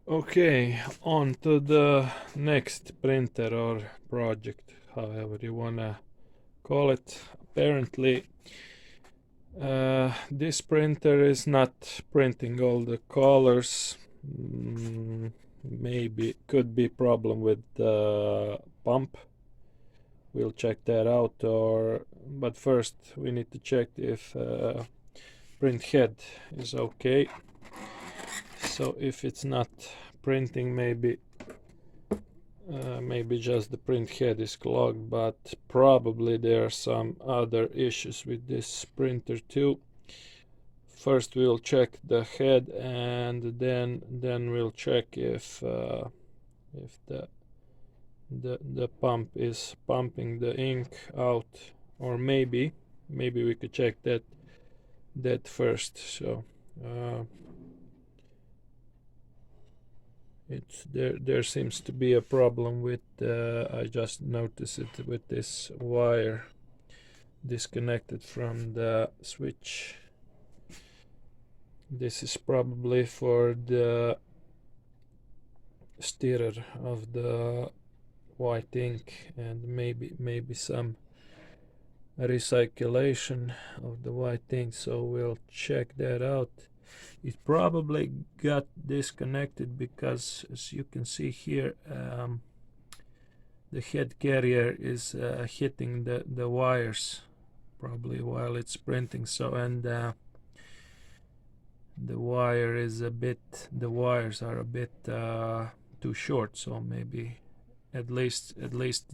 Okay, on to the next printer or project, however you wanna call it. Apparently this printer is not printing all the colors. Maybe could be problem with the pump. We'll check that out, but first we need to check if printhead is okay. So if it's not printing, maybe just the printhead is clogged, but probably there are some other issues with this printer too. First we'll check the head, and then we'll check if the pump is pumping the ink out, or maybe we could check that first. So there seems to be a problem with I just noticed it with this wire disconnected from the switch. This is probably for the stirrer of the white ink, and maybe some recirculation of the white ink, so we'll check that out. It probably got disconnected because, as you can see here, the head carrier is hitting the wires probably while it's printing. So, and the wires are a bit too short, so maybe at least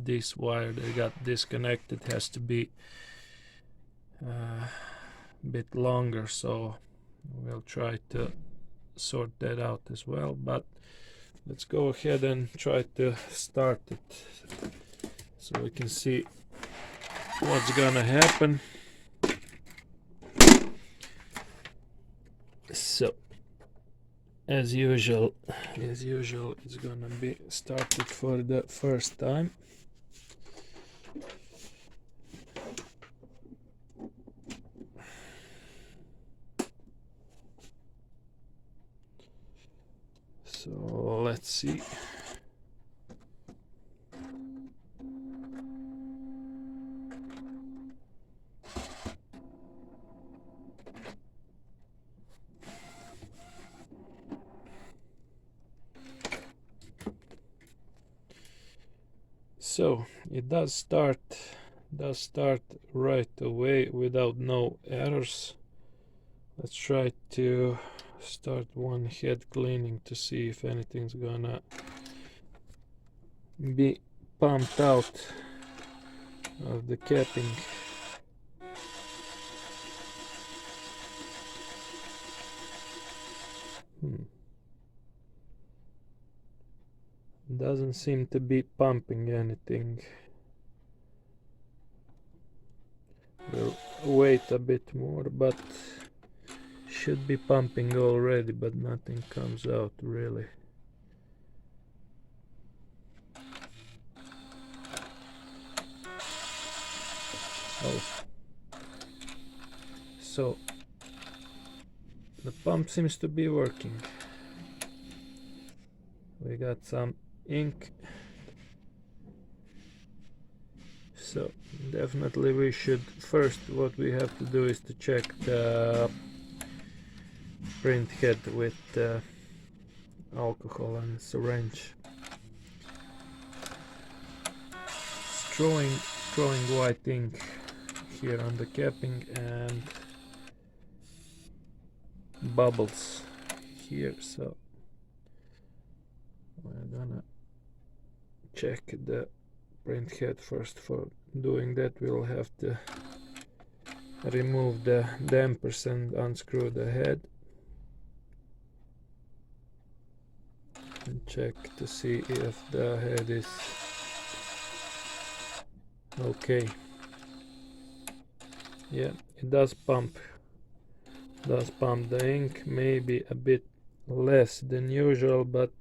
this wire that got disconnected has to be a bit longer, so we'll try to sort that out as well. But let's go ahead and try to start it so we can see what's gonna happen. So as usual it's gonna be started for the first time. So let's see. So it does start right away without no errors. Let's try to start one head cleaning to see if anything's gonna be pumped out of the capping. Doesn't seem to be pumping anything. We'll wait a bit more, but should be pumping already, but nothing comes out really. Oh, so the pump seems to be working. We got some ink, so definitely we should first, what we have to do is to check the print head with alcohol and syringe. Drawing white ink here on the capping and bubbles here, so we're gonna check the print head first. For doing that we'll have to remove the dampers and unscrew the head and check to see if the head is okay. Yeah, it does pump the ink, maybe a bit less than usual, but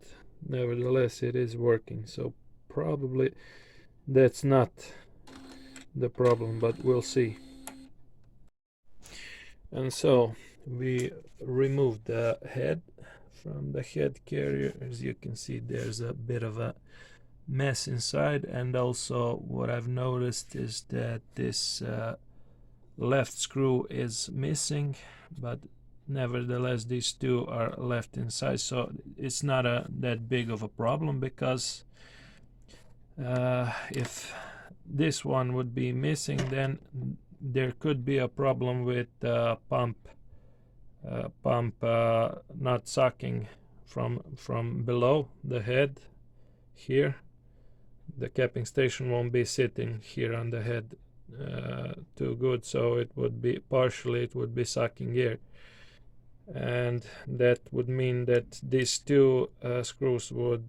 nevertheless it is working. So probably that's not the problem, but we'll see. And so we removed the head head carrier. As you can see, there's a bit of a mess inside, and also what I've noticed is that this left screw is missing, but nevertheless these two are left inside, so it's not that big of a problem, because if this one would be missing, then there could be a problem with pump not sucking from below the head here. The capping station won't be sitting here on the head too good, so it would be sucking air, and that would mean that these two screws would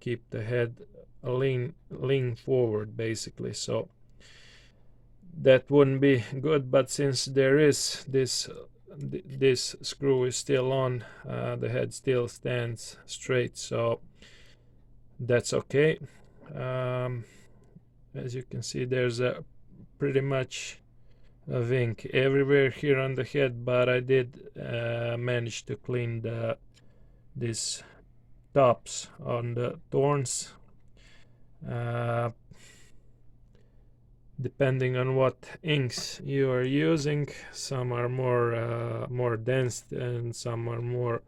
keep the head lean forward, basically. So that wouldn't be good, but since there is this screw is still on, the head still stands straight, so that's okay. As you can see, there's a pretty much of ink everywhere here on the head, but I did manage to clean these tops on the thorns. Depending on what inks you are using, some are more dense and some are more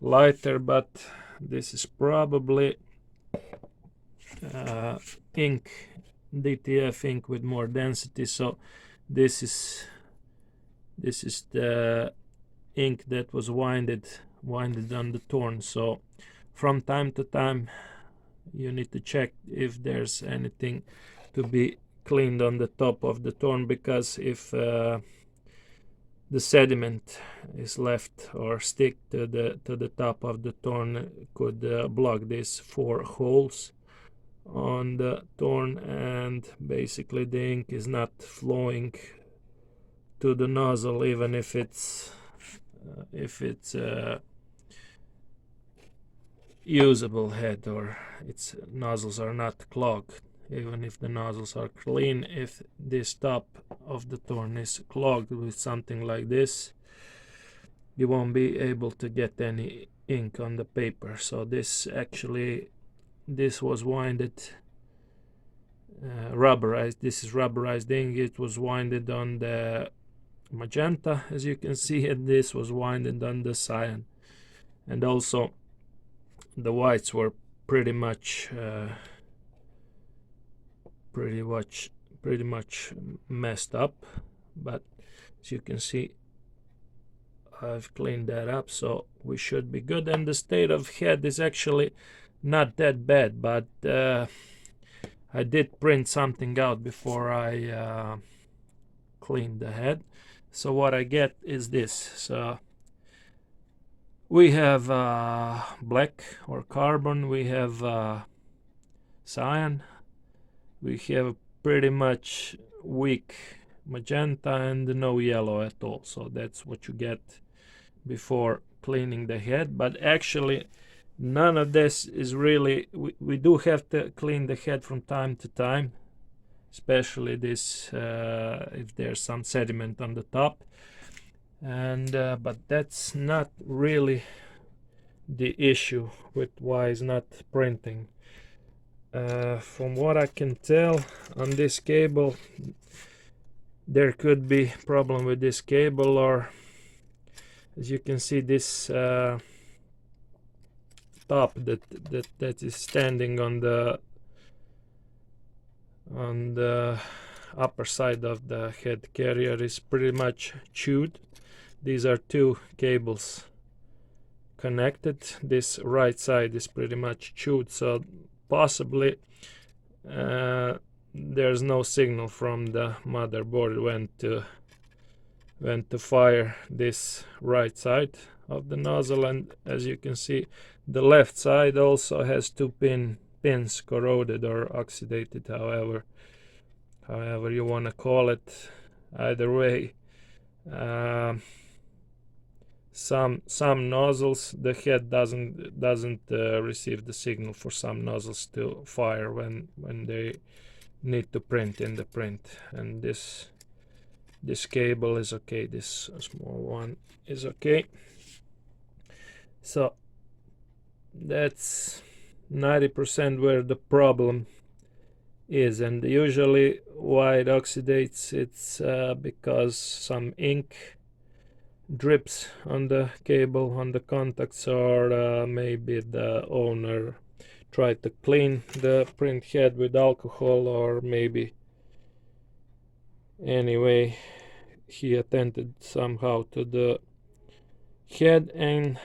lighter, but this is probably ink, DTF ink with more density. So this is the ink that was winded on the thorn. So from time to time you need to check if there's anything to be cleaned on the top of the thorn, because if the sediment is left or stick to the top of the thorn, could block these 4 holes on the thorn, and basically the ink is not flowing to the nozzle, even if it's usable head, or its nozzles are not clogged. Even if the nozzles are clean, if this top of the thorn is clogged with something like this, you won't be able to get any ink on the paper. So this was winded, rubberized. This is rubberized ink. It was winded on the magenta, as you can see, and this was winded on the cyan, and also the whites were pretty much messed up, but as you can see, I've cleaned that up, so we should be good. And the state of head is actually not that bad, but I did print something out before I cleaned the head. So what I get is this. So we have black or carbon, we have cyan, we have pretty much weak magenta, and no yellow at all. So that's what you get before cleaning the head. But actually none of this is really, we do have to clean the head from time to time, especially this if there's some sediment on the top, and but that's not really the issue with why it's not printing. From what I can tell on this cable, there could be problem with this cable, or as you can see, this top that is standing on the upper side of the head carrier is pretty much chewed. These are 2 cables connected. This right side is pretty much chewed, so possibly there's no signal from the motherboard when to fire this right side of the nozzle. And as you can see, the left side also has 2 pins corroded or oxidated, however you want to call it. Either way, some nozzles, the head doesn't receive the signal for some nozzles to fire when they need to print in the print. And this cable is okay, this small one is okay. So that's 90% where the problem is. And usually why it oxidates, it's because some ink drips on the cable, on the contacts, or maybe the owner tried to clean the print head with alcohol, or maybe anyway he attended somehow to the head. And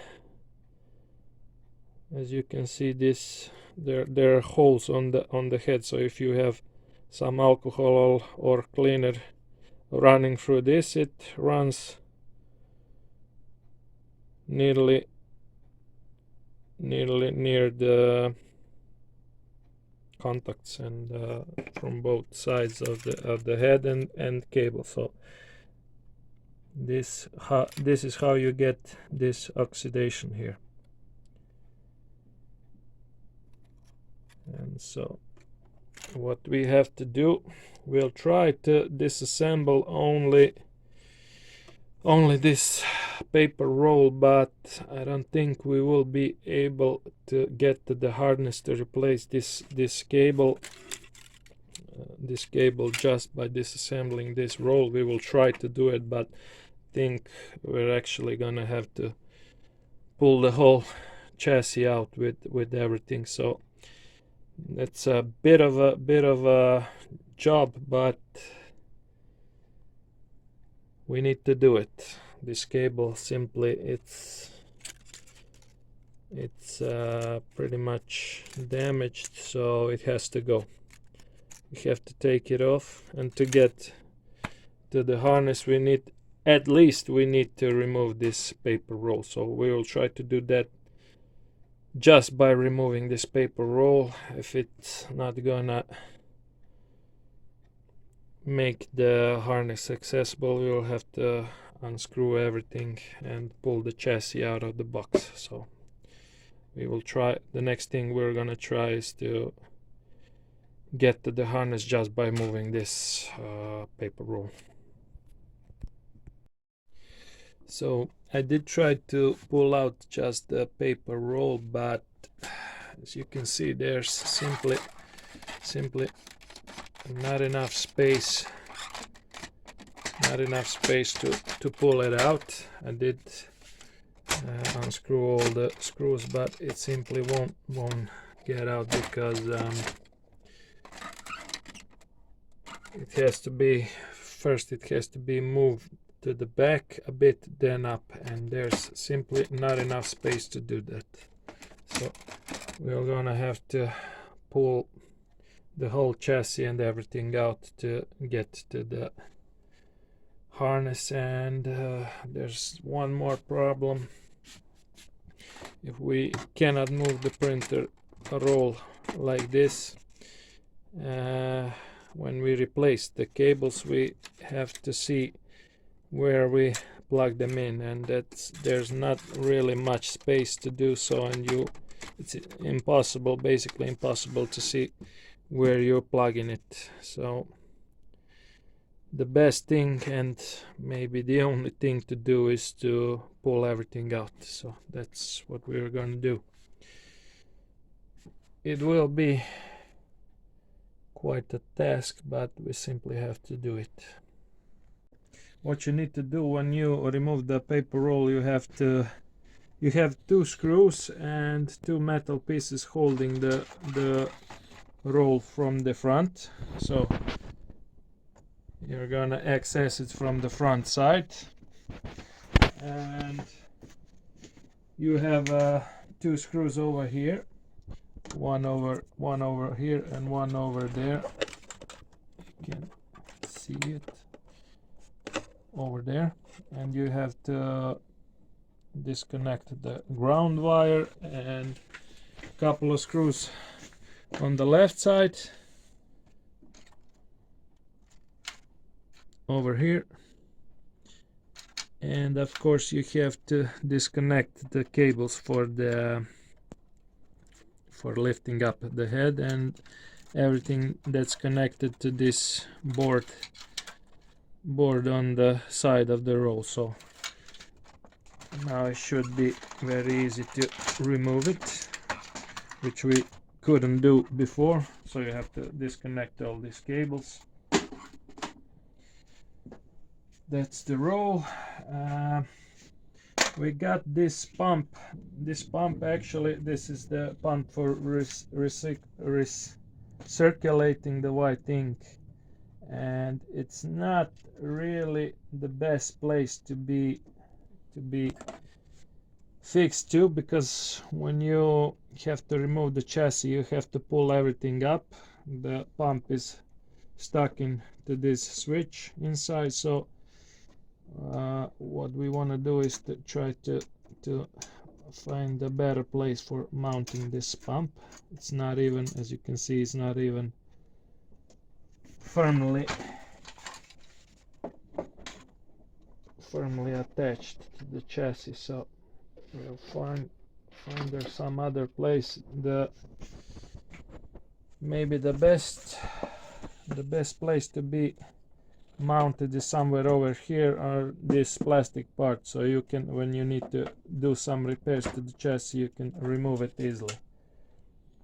as you can see, this there are holes on the head, so if you have some alcohol or cleaner running through this, it runs nearly near the contacts and from both sides of the head and cable. So this is how you get this oxidation here. And so what we have to do, we'll try to disassemble only this paper roll, but I don't think we will be able to get to the harness to replace this cable just by disassembling this roll. We will try to do it, but I think we're actually gonna have to pull the whole chassis out with everything. So it's a bit of a job, but we need to do it. This cable simply, it's pretty much damaged, so it has to go. We have to take it off, and to get to the harness we need to remove this paper roll. So we will try to do that just by removing this paper roll. If it's not gonna make the harness accessible, we will have to unscrew everything and pull the chassis out of the box. So we will try, the next thing we're gonna try is to get to the harness just by moving this paper roll. So I did try to pull out just the paper roll, but as you can see, there's simply not enough space to pull it out. I did unscrew all the screws, but it simply won't get out, because it has to be moved to the back a bit, then up, and there's simply not enough space to do that. So we're gonna have to pull the whole chassis and everything out to get to the harness. And there's one more problem. If we cannot move the printer roll like this, when we replace the cables, we have to see where we plug them in, and there's not really much space to do so, and it's basically impossible to see where you're plugging it. So the best thing, and maybe the only thing to do, is to pull everything out. So that's what we're gonna do. It will be quite a task, but we simply have to do it. What you need to do when you remove the paper roll, you have two screws and two metal pieces holding the roll from the front. So you're gonna access it from the front side, and you have two screws over here, one over here and one over there. You can see it over there, and you have to disconnect the ground wire, and a couple of screws on the left side over here, and of course you have to disconnect the cables for lifting up the head and everything that's connected to this board on the side of the roll. So now it should be very easy to remove it. which we couldn't do before. So you have to disconnect all these cables. That's the roll. We got this pump. This pump, actually, this is the pump for recirculating the white ink, and it's not really the best place to be fixed to, because when you have to remove the chassis, you have to pull everything up. The pump is stuck into this switch inside, so what we want to do is to try to find a better place for mounting this pump. It's not even, as you can see, it's not even firmly attached to the chassis, so we'll find there's some other place. Maybe the best place to be mounted is somewhere over here, are this plastic part, so you can, when you need to do some repairs to the chassis, you can remove it easily.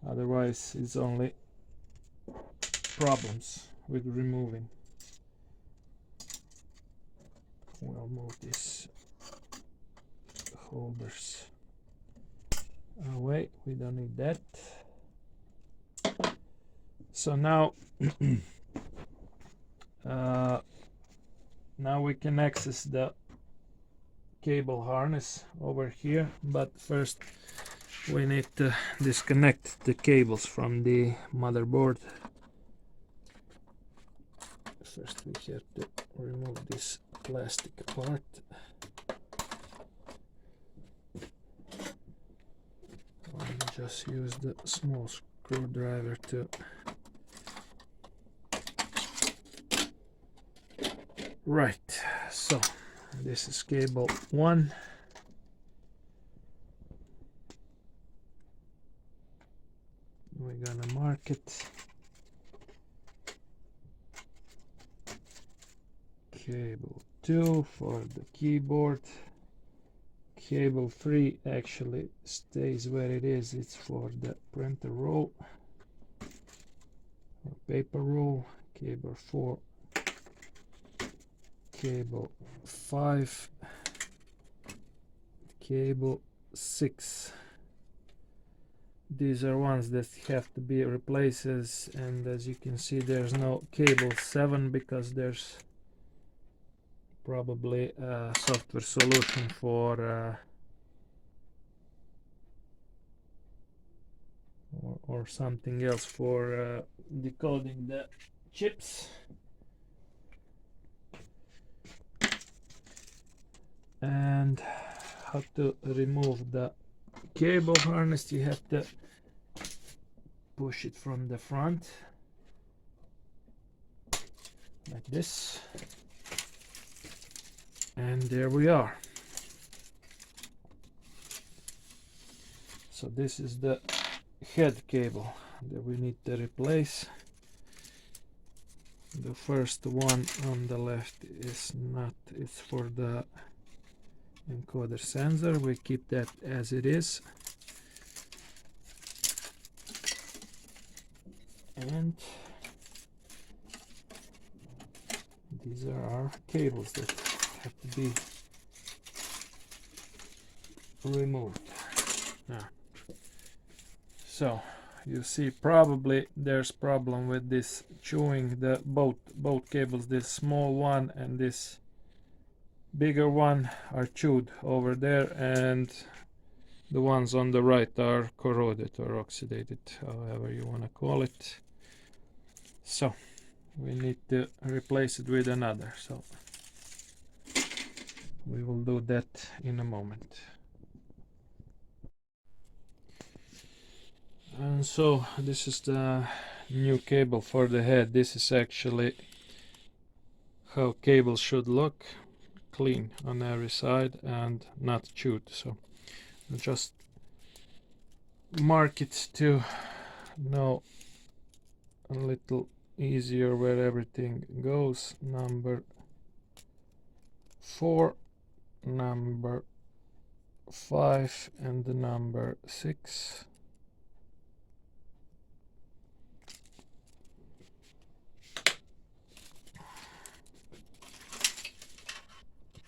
Otherwise it's only problems with removing. We'll move these holders away, we don't need that. So now now we can access the cable harness over here, but first we need to disconnect the cables from the motherboard. First we have to remove this plastic part. I'll just use the small screwdriver to right. So this is cable 1. We're gonna mark it. Cable 2 for the keyboard. Cable 3 actually stays where it is, it's for the printer roll or paper roll. Cable 4, cable 5, cable 6. These are ones that have to be replaced, and as you can see there's no cable 7 because there's probably a software solution for or something else for decoding the chips. And how to remove the cable harness, you have to push it from the front like this, and there we are. So this is the head cable that we need to replace. The first one on the left is not, it's for the encoder sensor. We keep that as it is, and these are our cables that have to be removed. Now, so you see probably there's problem with this chewing the both cables. This small one and this bigger one are chewed over there, and the ones on the right are corroded or oxidated, however you want to call it. So we need to replace it with another, so we will do that in a moment. And so this is the new cable for the head. This is actually how cables should look, clean on every side and not chewed. So I'll just mark it to know a little easier where everything goes. Number 4, number 5 and the number 6.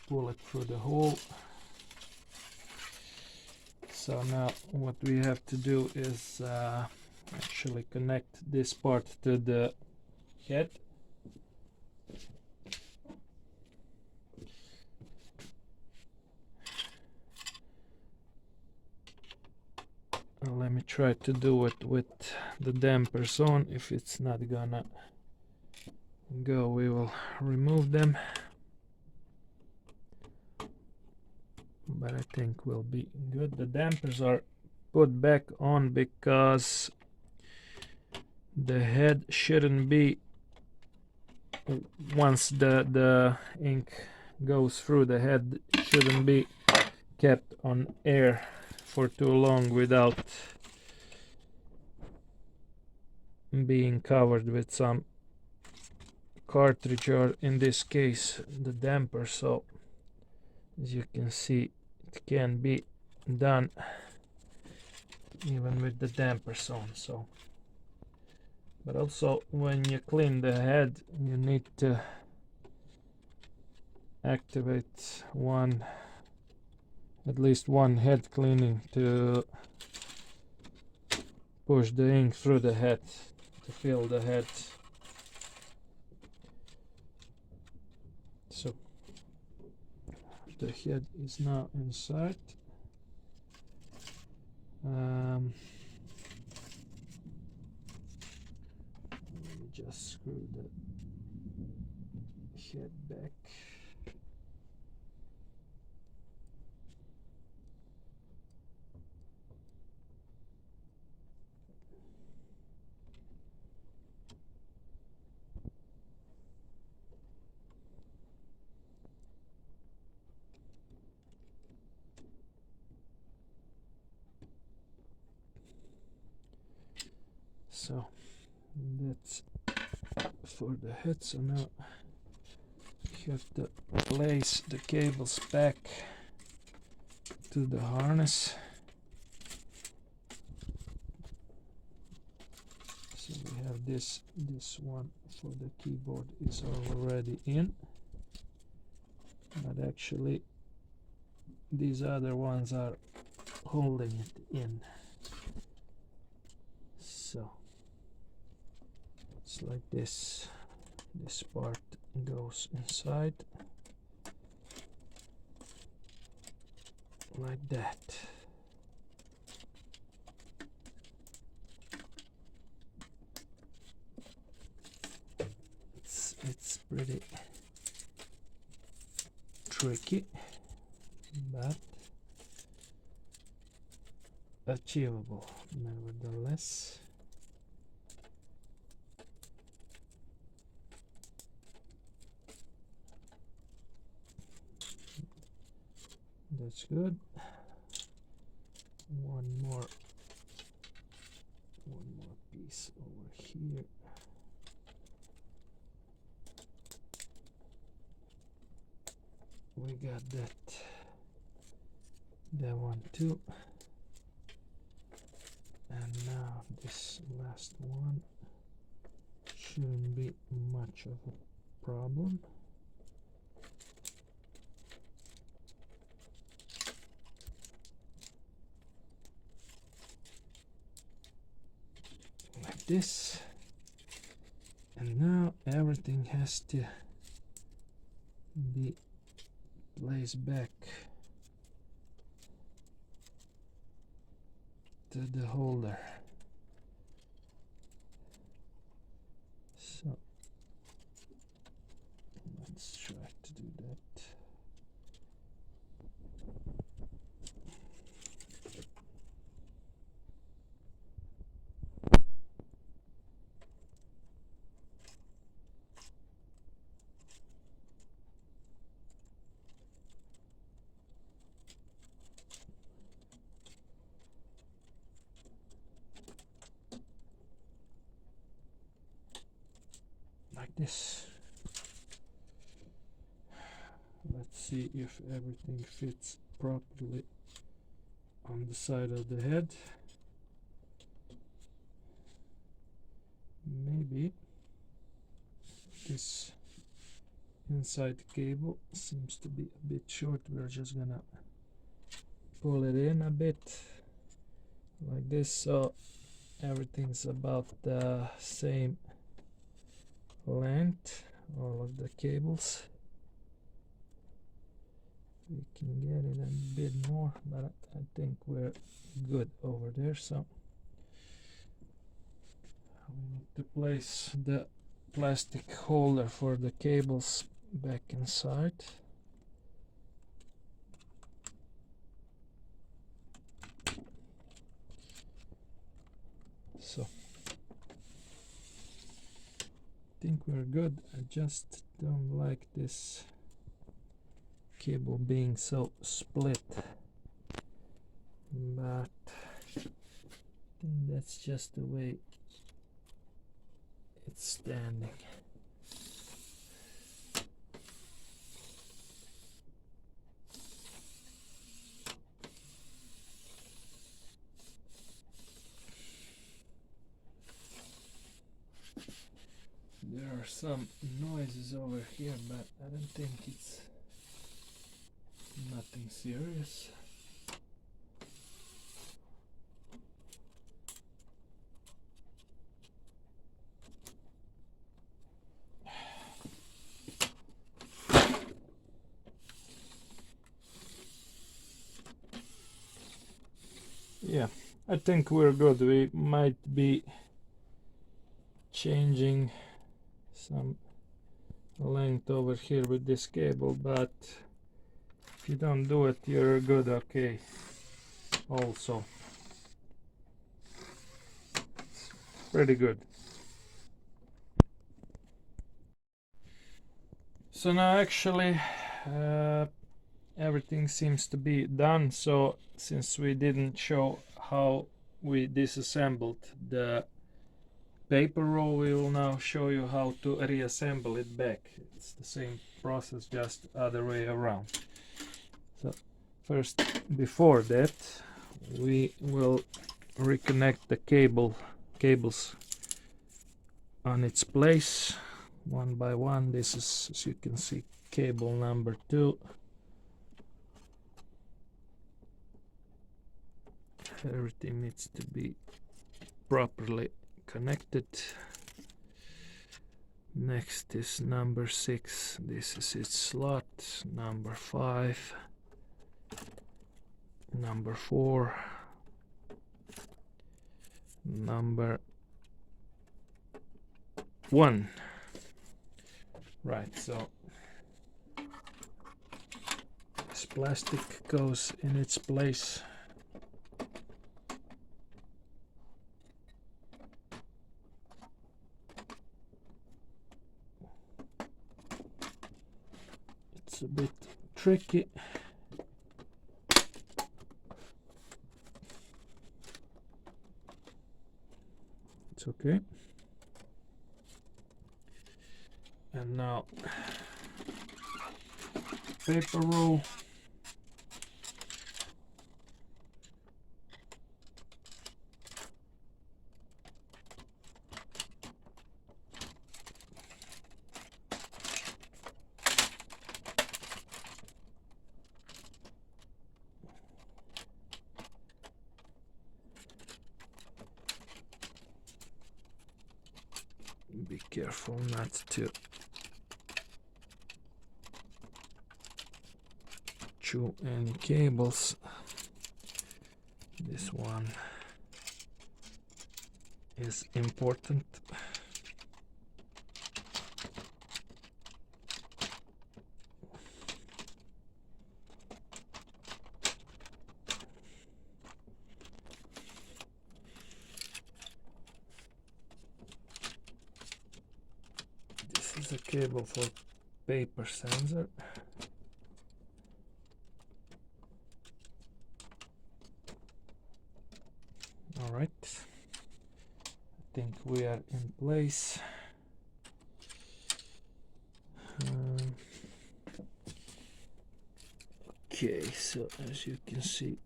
pull it through the hole. So now what we have to do is actually connect this part to the head. Let me try to do it with the dampers on. If it's not gonna go, we will remove them. But I think we'll be good. The dampers are put back on because the head shouldn't be, once the ink goes through the head, shouldn't be kept on air for too long without being covered with some cartridge, or in this case the damper. So as you can see, it can be done even with the dampers on. So, but also when you clean the head, you need to activate at least one head cleaning to push the ink through the head, to fill the head. So the head is now inside. Let me just screw the head back. So that's for the head. So now you have to place the cables back to the harness. So we have this one for the keyboard is already in, but actually these other ones are holding it in. So it's like this. This part goes inside like that. It's pretty tricky, but achievable nevertheless. That's good. One more piece over here. We got that one too. And now this last one shouldn't be much of a problem. Like this. And now everything has to be placed back to the holder. So let's try to do that. Like this. Let's see if everything fits properly on the side of the head. Maybe this inside cable seems to be a bit short. We're just gonna pull it in a bit like this, so everything's about the same length, all of the cables. We can get it a bit more, but I think we're good over there. So we need to place the plastic holder for the cables back inside. So I think we're good. I just don't like this cable being so split, but I think that's just the way it's standing. There are some noises over here, but I don't think it's nothing serious. Yeah, I think we're good. We might be changing some length over here with this cable, but if you don't do it, you're good. Okay, also pretty good. So now actually everything seems to be done. So since we didn't show how we disassembled the paper roll, we will now show you how to reassemble it back. It's the same process, just other way around. So first, before that, we will reconnect the cables on its place one by one. This is, as you can see, cable number 2. Everything needs to be properly connected. Next is number 6. This is its slot. Number 5. Number 4. Number 1. Right, so this plastic goes in its place. It's a bit tricky. It's okay. And now paper roll. Be careful not to chew any cables. This one is important. This is a cable for paper sensor. All right, I think we are in place. Okay, so as you can see,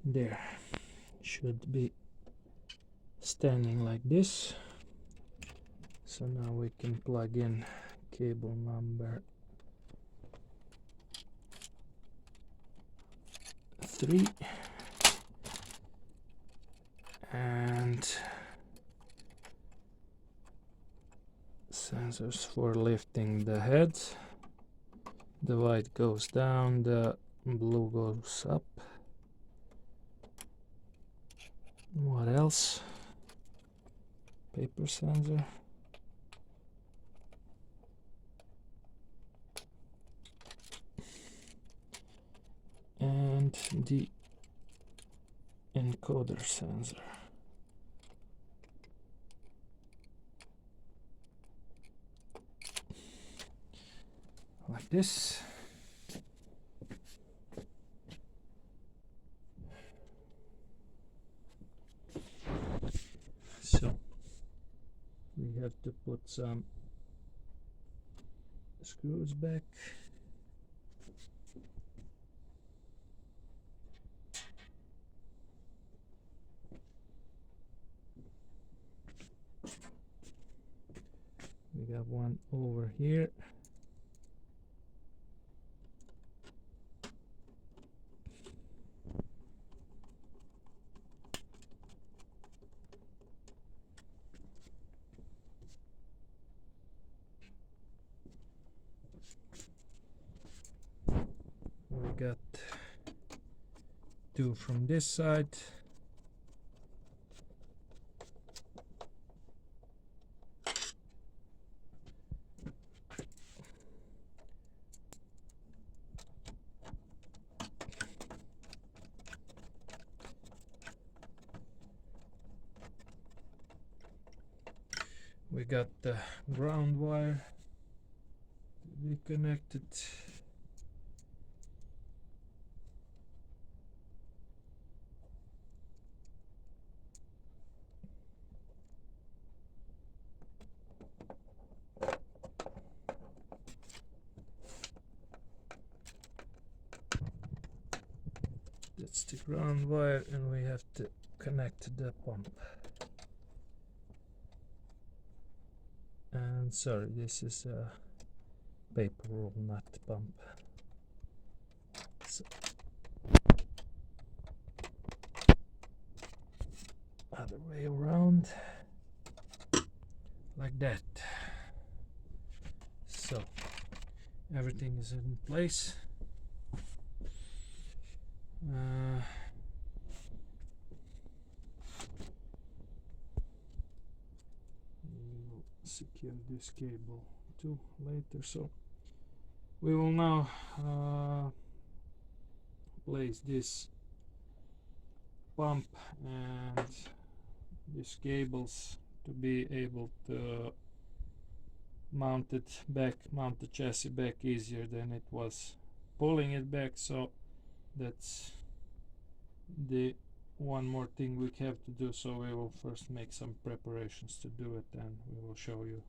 There, should be standing like this. So now we can plug in cable number 3 and sensors for lifting the head. The white goes down, the blue goes up. What else? Paper sensor. And the encoder sensor. Like this. So we have to put some screws back. We got one over here. We got 2 from this side. We got the ground wire to be connected. That's the ground wire, and we have to connect the pump. And sorry, this is a paper roll, not pump. So, other way around, like that. So everything is in place. We'll secure this cable too later. So we will now place this pump and these cables to be able to mount the chassis back easier than it was pulling it back. So that's the one more thing we have to do. So we will first make some preparations to do it, and we will show you,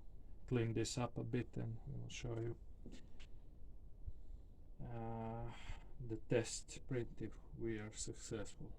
clean this up a bit, and we will show you the test print if we are successful.